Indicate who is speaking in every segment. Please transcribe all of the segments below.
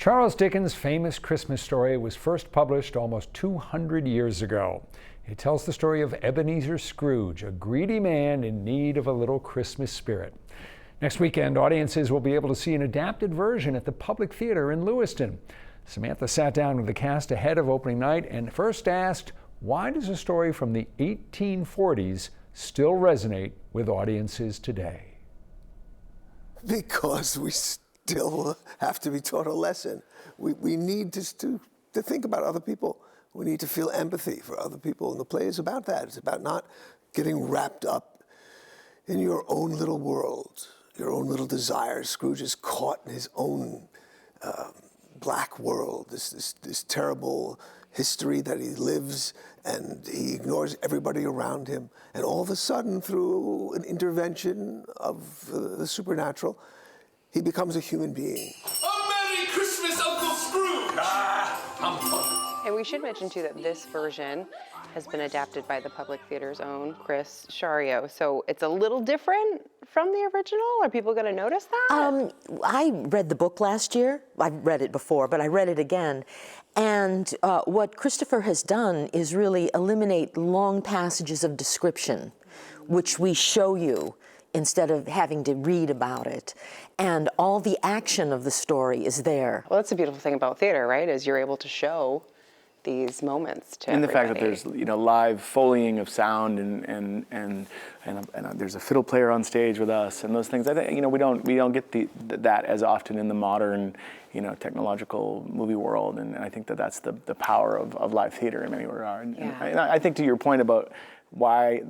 Speaker 1: Charles Dickens' famous Christmas story was first published almost 200 years ago. It tells the story of Ebenezer Scrooge, a greedy man in need of a little Christmas spirit. Next weekend, audiences will be able to see an adapted version at the Public Theater in Lewiston. Samantha sat down with the cast ahead of opening night and first asked, why does a story from the 1840s still resonate with audiences today?
Speaker 2: Because we still have to be taught a lesson. We need to think about other people. We need to feel empathy for other people. And the play is about that. It's about not getting wrapped up in your own little world, your own little desires. Scrooge is caught in his own black world, this terrible history that he lives, and he ignores everybody around him. And all of a sudden, through an intervention of the supernatural, he becomes a human being.
Speaker 3: A Merry Christmas, Uncle Scrooge!
Speaker 4: And we should mention, too, that this version has been adapted by the Public Theater's own Chris Sciarra. So it's a little different from the original. Are people going to notice that?
Speaker 5: I read the book last year. I've read it before, but I read it again. And what Christopher has done is really eliminate long passages of description, which we show you instead of having to read about it. And all the action of the story is there.
Speaker 4: Well, that's the beautiful thing about theater, right, is you're able to show these moments to
Speaker 6: and the
Speaker 4: everybody.
Speaker 6: fact that there's live foleying of sound and there's a fiddle player on stage with us and those things. I think we don't get that as often in the modern technological movie world, and I think that's the power of live theater in many regards.
Speaker 4: Yeah.
Speaker 6: And I think to your point about why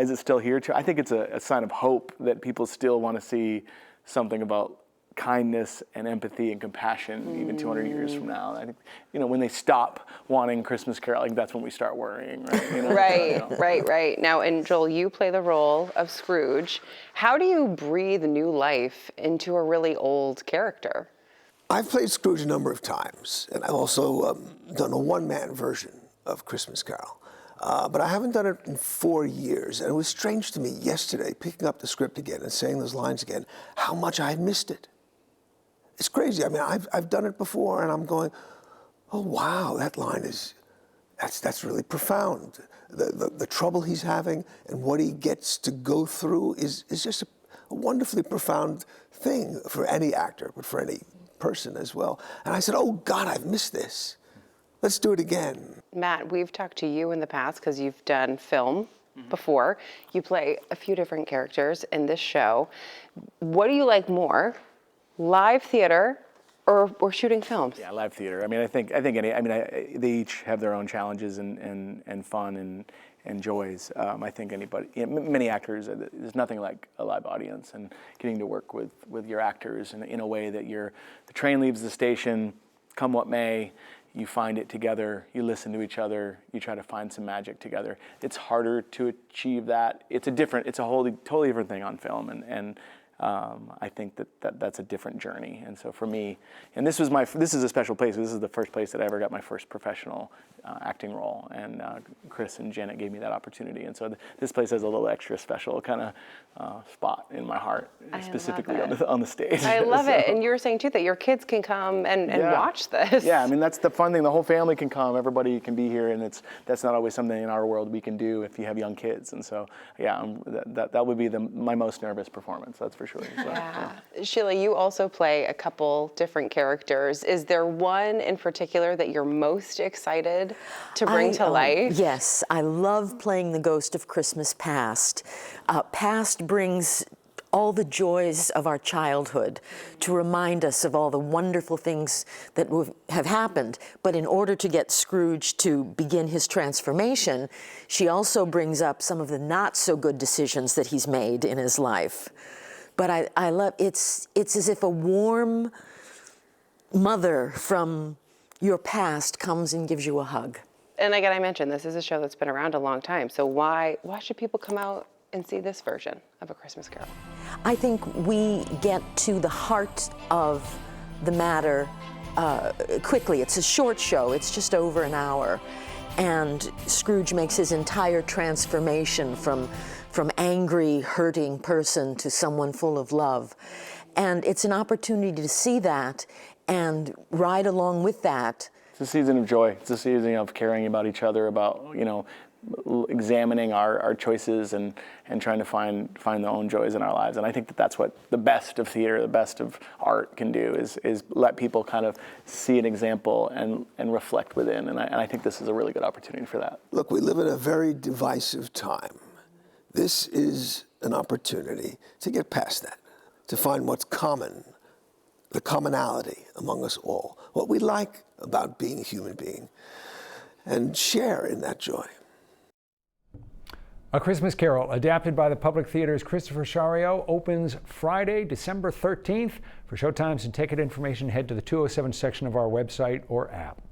Speaker 6: is it still here? I think it's a sign of hope that people still want to see something about kindness and empathy and compassion even 200 years from now. I think when they stop wanting Christmas Carol, I think that's when we start worrying, right?
Speaker 4: Right. Now, and Joel, you play the role of Scrooge. How do you breathe new life into a really old character?
Speaker 2: I've played Scrooge a number of times, and I've also done a one-man version of Christmas Carol. But I haven't done it in 4 years, and it was strange to me yesterday, picking up the script again and saying those lines again, how much I missed it. It's crazy. I mean, I've done it before, and I'm going, oh wow, that line that's really profound. The trouble he's having and what he gets to go through is just a wonderfully profound thing for any actor, but for any person as well. And I said, oh God, I've missed this. Let's do it again.
Speaker 4: Matt, we've talked to you in the past because you've done film before. You play a few different characters in this show. What do you like more, live theater or shooting films?
Speaker 6: Yeah, live theater. I mean, I think they each have their own challenges and fun and joys. I think many actors, there's nothing like a live audience and getting to work with your actors in a way that the train leaves the station, come what may. You find it together, you listen to each other, you try to find some magic together. It's harder to achieve that. It's a totally different thing on film, and I think that's a different journey. And so for me, and this is a special place. This is the first place that I ever got my first professional acting role, and Chris and Janet gave me that opportunity. And so this place has a little extra special kind of spot in my heart, specifically on the stage.
Speaker 4: I love it. And you were saying too that your kids can come and watch this.
Speaker 6: Yeah, I mean that's the fun thing. The whole family can come. Everybody can be here, and that's not always something in our world we can do if you have young kids. And so that would be my most nervous performance. That's for sure. So,
Speaker 4: yeah. Sheila, you also play a couple different characters. Is there one in particular that you're most excited to bring to life?
Speaker 5: Yes, I love playing the ghost of Christmas Past. Past brings all the joys of our childhood to remind us of all the wonderful things that have happened. But in order to get Scrooge to begin his transformation, she also brings up some of the not so good decisions that he's made in his life. But I love, it's as if a warm mother from your past comes and gives you a hug.
Speaker 4: And again, I mentioned this is a show that's been around a long time. So why should people come out and see this version of A Christmas Carol?
Speaker 5: I think we get to the heart of the matter quickly. It's a short show. It's just over an hour. And Scrooge makes his entire transformation from angry, hurting person to someone full of love. And it's an opportunity to see that and ride along with that.
Speaker 6: It's a season of joy. It's a season of caring about each other, about, examining our choices and trying to find the own joys in our lives. And I think that's what the best of theater, the best of art can do, is let people kind of see an example and reflect within. And I think this is a really good opportunity for that.
Speaker 2: Look, we live in a very divisive time. This is an opportunity to get past that, to find what's common, the commonality among us all, what we like about being a human being, and share in that joy.
Speaker 1: A Christmas Carol, adapted by the Public Theater's Christopher Sciarro, opens Friday, December 13th. For showtimes and ticket information, head to the 207 section of our website or app.